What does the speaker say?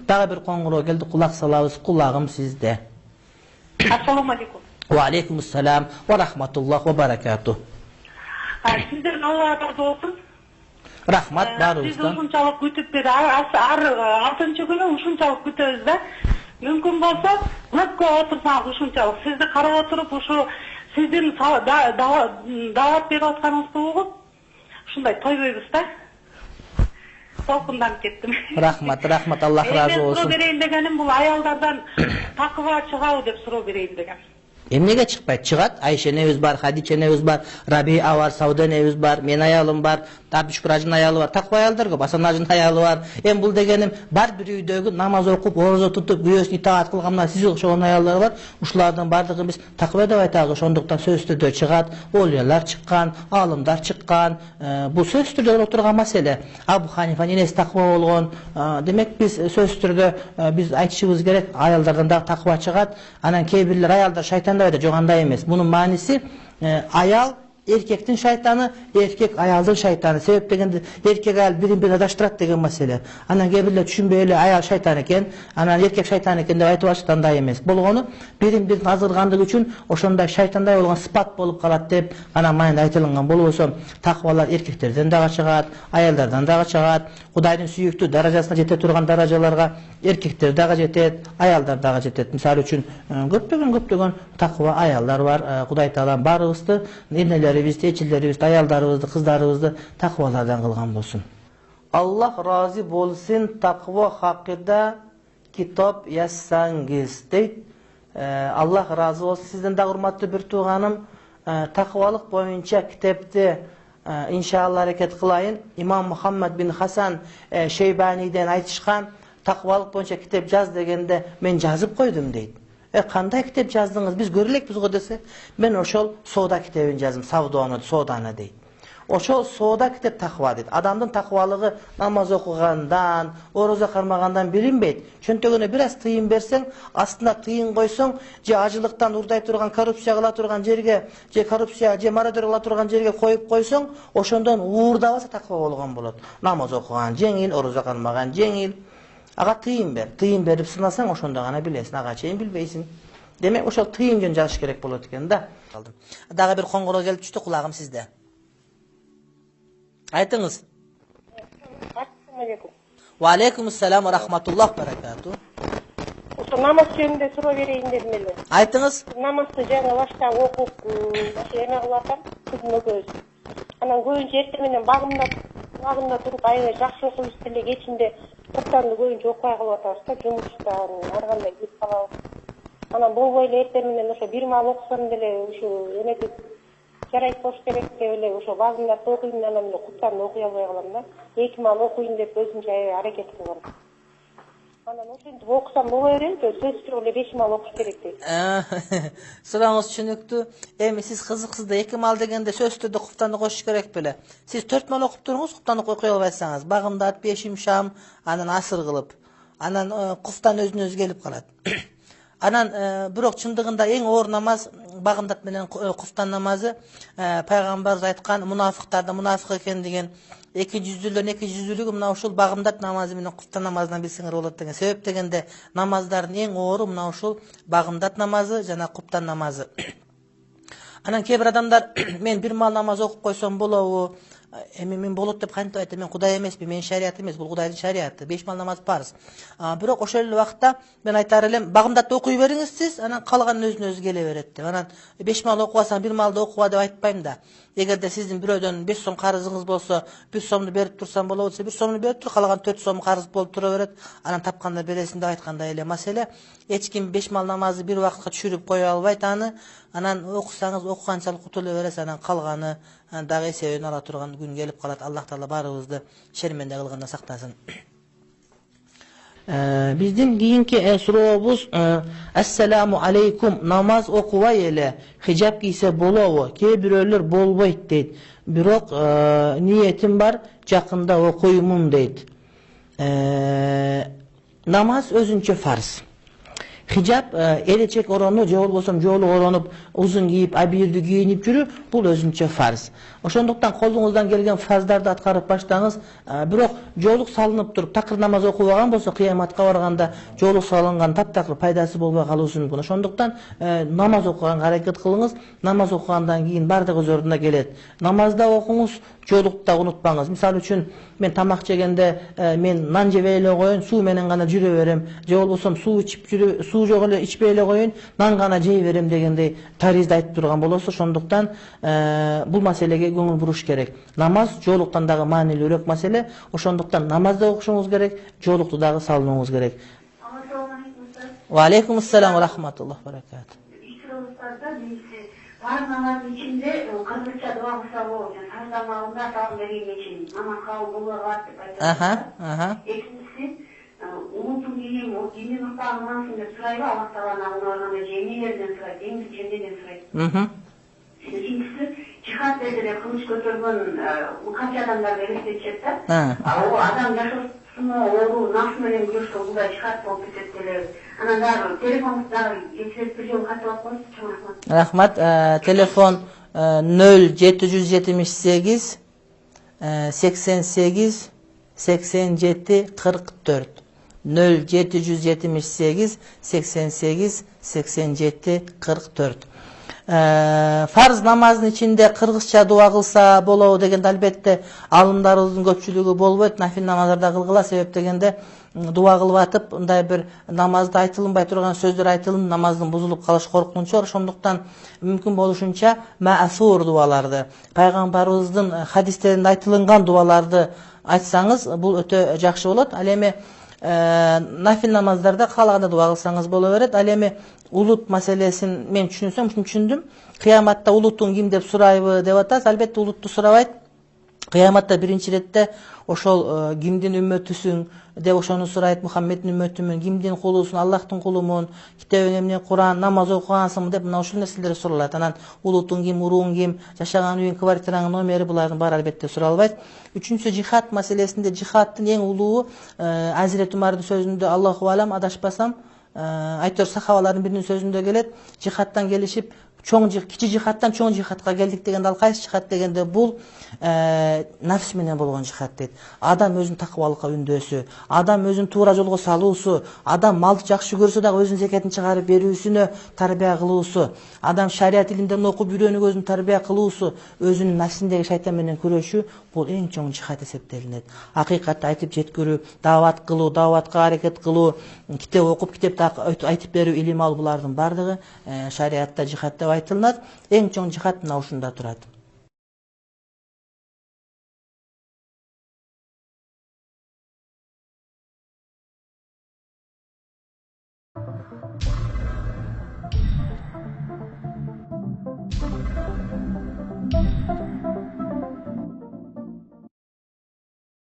Daha bir qo'ng'iroq keldi, quloq solamiz, qulog'im sizde. Assalomu alaykum. Va alaykumussalam va rahmatulloh va barakatuh. Sizden Allah razı olsun. Rahmat Siz barımızdan. uşunçalık kütüp beri, 6. günü uşunçalık kütüyoruz da. Mümkün bolsa, nöpkö otursanız uşunçalık. Sizde karab oturup, sizin davat berip atkanыңызды uğup, şunday toyboyuz da. Толкунданып кеттим. Rahmat, Allah razı olsun. Суроо берейин дегеним бул аялдардан такыба чыгабы деп суроо берейин деген. Emnege çıkpayt? Çıgat. Ayşe neviz var, Hadiçe neviz var, Rabia var, Sauda neviz var, men ayalım var, Abdüşkür Hacı'nın ayalı var, Takva ayaldır, Basan Hacı'nın ayalı var. Bu degenim bar bir üydögü namaz okup, oruza tutup, güyösün itaat kılgamdan siz okşağın ayalları var. Uşlardan bardığımız takva da baytağı, şonduktan söztüdö çıgat, olyalar çıkkan, alımlar çıkkan. Bu söztüdö oturgan mesele. Abu Hanifa'nın inesi takva olgun. Demek biz söztüdö biz aytışımız gerek, ayallardan da takva çıgat. Anan keybirler ayallar şeytan da joğanda emes. Bunun manisi ayal erkektin şeytanı, erkek ayaldın şeytanı. Sebep degende erkek ayal birin adaştırat degen mesele. Anan gebirler düşünbeyli ayal şeytan eken, anan erkek şeytan eken de aytı baştan da emes. Bolgonu birin azırgandık üçün oşonda şeytanday olgan sıpat bolup kalat dep anan mayında aytılıngan bolboso takvalar erkeklerden daga çıgat, ayallardan daga çıgat. Kudayдын sүйүктүү darajasına jete turgan darajalarga erkekler daga jetet, ayallar daga jetet. Misal üçün köptөгөн takva ayallar var. Kuday Taala barыбызды, eneleribizdi, eçilleribizdi, ayallarыбызды, kızlarыбызды takvalardan kılgan bolsun. Allah razı bolsun takva hakkında kitap yazsangiz deyt. Allah razı olsun sizden de hurmatlı bir tuğanım. Takvalık boyunca kitapta İnşallah hareket kılayın. İmam Muhammed bin Hasan Şeybani'den aytışkan takvalık boyunca kitap yaz degende men yazıp koydum deydi. Kanday kitap yazdınız biz görülek biz o dese ben oşol soda kitabını yazdım sodana deydi. Oşol soda kitap takva deydi. Adamdın takvalığı namaz okugandan, oruza karmagandan bilinbeydi. Şöntөгüne biraz tıyın bersen, aslında tıyın koysan, je acılıktan urday turgan, korrupsiya kıla turgan jerge, je korrupsiya, je maradör kıla turgan jerge koyup koysan, oşondan uğurdabasa takva bolgan bolat. Namaz okugan jengil, oruza karmagan jengil. Aga tıyın ber, tıyın berip sınasan oşonda gana bilesin, aga çeyin bilbeysin. Demek oşol tıyın jön yazış gerek bolat eken da. Daga bir qo'ng'iroq kelip düştü, kulağım sizde. Aytыңыз. Wa alaykumussalam wa rahmatulloh barakatuh. Namaz жөнүндө суроо берейин дедим эле. Aytыңыз. Намазды жаңы баштап окуп, эме кылып кызым экөөбүз. Анан көбүнчө эртең менен багымда туруп аябай жакшы окуйбуз деле кечинде токтомду көбүнчө окубай калып атабыз да, жумуштан ар кандай кетип калабыз. Анан болбой эле эртең менен ошо бир маал окусам деле ушу эметип жарайт болуш керек деп эле ошо базымдарда окуйм, анан эле куттарды окуй албай калам да. Эки маал окуйм деп өзүмчө аракет кылгам. Анан ошентип окусам боло берет, сөзсүз эле 5 маал окуш керек дейт. Сураңыз түшүнүктүү. Эми сиз кызыксыз да 2 маал дегенде сөзсүздө куптанды кошуш керек беле. Сиз 4 маал окуп туруңуз, куптанды окуй албайсаңыз, багымдат 5 шам, анан асыр кылып, анан куфтан өзүнө өзү келип калат. Anan bирок чындыгында эң оор намаз багымдат менен куфтан намазы. Пайгамбарыбыз айткан мунафыктарда мунафык экен деген 200-лөрдүн 200-лүгү мына ушул багымдат намазы менен куфтан намазынан билсеңер болот деген. Себеп дегенде намаздардын эң оору мына ушул багымдат намазы жана куфтан намазы. Анан кээ бир адамдар мен бир маал намаз окуп койсом болобу? Эми мен болот деп кантип айтам? Мен Кудай эмесмин, мен шарият эмес, бул Кудайдын шариаты. 5 маал намаз парыз. Бирок ошол эле убакта мен айтар элем, багымдатты окуй бериңиз сиз, анан калган өзүнө өзү келе берет деп. Анан 5 маал окубасаң, 1 маалды окуба деп айтпайм да. Эгерде сиздин бирөөдөн 5 сом карызыңыз болсо, 1 сомду берип турсам болот десе, 1 сомду берип тур, калган 4 сом карыз болуп тура берет. Анан тапканда бересиң деп айткандай эле маселе. Эч ким 5 маал намазды бир убакытка түшүрүп кое албайт аны. Анан окусаңыз окуганчалык кутулу бересиз, анан калганы дагы эсебин ала турган күн келип калат. Аллах Таала барыбызды шерменде кылгандан сактасын. Биздин кийинки сурообуз ассаламу алейкум, намаз окубай эле хижаб кийсе болобу? Кээ бирөөлөр болбойт дейт. Бирок ниетим бар, жакында окуймун дейт. Намаз өзүнчө фарз. Hijab elecek oronu je bolbosam jooluk oronуп, uzun giyip, abiyirdi giyinip жүрүү бул өзүнчө фарз. Ошондуктан колуңуздан келген фарздарды аткарып баштаңыз. Бирок жоолук салынып туруп такыр намаз окубаган болсо, кыяматка барганда жоолук салынган таптакыр пайдасы болбой калуусу мүмкүн. Ошондуктан намаз окуганга аракет кылыңыз. Намаз окугандан кийин бардыгы өз ордуна келет. Намазда окуңуз, жоолукту да унутпаңыз. Мисалы үчүн мен тамак жегенде мен нан жебей эле коеюн, суу менен гана жүрө берем. Же болбосо суу ичип жүрүп, суу жок эле ичпей эле коеюн, нан гана жей берем дегендей таризди айтып турган болосо, ошондуктан бул маселеге көңүл буруш керек. Намаз жоолуктан дагы маанилүүрөөк маселе. Ошондуктан намазда окушуңуз керек, жоолукту дагы салынууңуз керек. Ва алейкум ассалам ва рахматуллахи ва баракатуh. Var namazın içinde kızılça dua kısa olacak. Her zamanında sağ vereyim için. Namaz kavga bulur var. İkincisi, umutun diyeyim, o dinin ıslahından şimdi sırayla Allah Teala'nın onlarına cemilerden sırayla, deniz cemilden sırayla. İkincisi, cihat dediler, kılıç götürgün kaç adamlar verirse o adam yaşasını, oğlu, nasıl öyle görse bu da cihat olup bitirdiler. Рахмат. Телефон 0778 88 87 44. 0778 88 87 44. Farz namazın içinde kırgızça dua kılsa bolabı degende albatta alımlarımыздың көпчүлүгү болбойт. Нафил намаздарда кылгыла, себеп дегенде дуа кылып атып, мындай бир намазда айтылынбай турган сөздөр айтылып, намаздын бузулуп калыш коркунучу бар. Ошондуктан мүмкүн болушунча маасур дуаларды, пайгамбарыбыздын хадистеринде айтылган дуаларды айтсаңыз, бул өтө жакшы болот. Ал эми нафил намаздарда каалаганда дуа кылсаңыз боло берет. Ал эми улут маселесин мен түшүндүм. Кыяматта улутун ким деп сурайбы деп атасыз. Албетте улутту сурабайт. Кыяматта биринчи иретте ошол кимдин үммөтүсүң деп ошону сурайт. Мухаммеддин үммөтүмүн, кимдин кулусун, Аллахтын кулумун, китебиң эмне, Куран, намаз окугансыңбы деп мына ушул нерселер суралат. Анан улутуң ким, урууң ким, жашаган үйүң, квартираңдын номери, булардын баары албетте суралбайт. Үчүнчүсү жихад маселесинде жихадтын эң улуу Азирет Умардын сөзүндө, Аллаху алам, адашпасам, айтор сахабалардын биринин сөзүндө келет. Жихадтан келишип кичи жихадтан чоң жихадка келдик дегенде, ал кайсы жихад дегенде бул нафс менен болгон жихад дейт. Адам өзүн такыбалыкка үндөсү, адам өзүн туура жолго салуусу, адам малды жакшы көрсө дагы өзүнүн закатын чыгарып берүүсүнө тарбия кылуусу, адам шарият илимдерин окуп үйрөнүп өзүн тарбия кылуусу, өзүнүн нафсиндеги шайтан менен күрөшүү, бул эң чоң жихад эсептелинет. Акыйкатты айтып жеткирүү, даават кылуу, дааватка аракет кылуу, китеп окуп, китепти айтып берүү, илим алуу, булардын бардыгы шариатта жихад деп айтылат. Эң чоң жихад мына ушунда турат.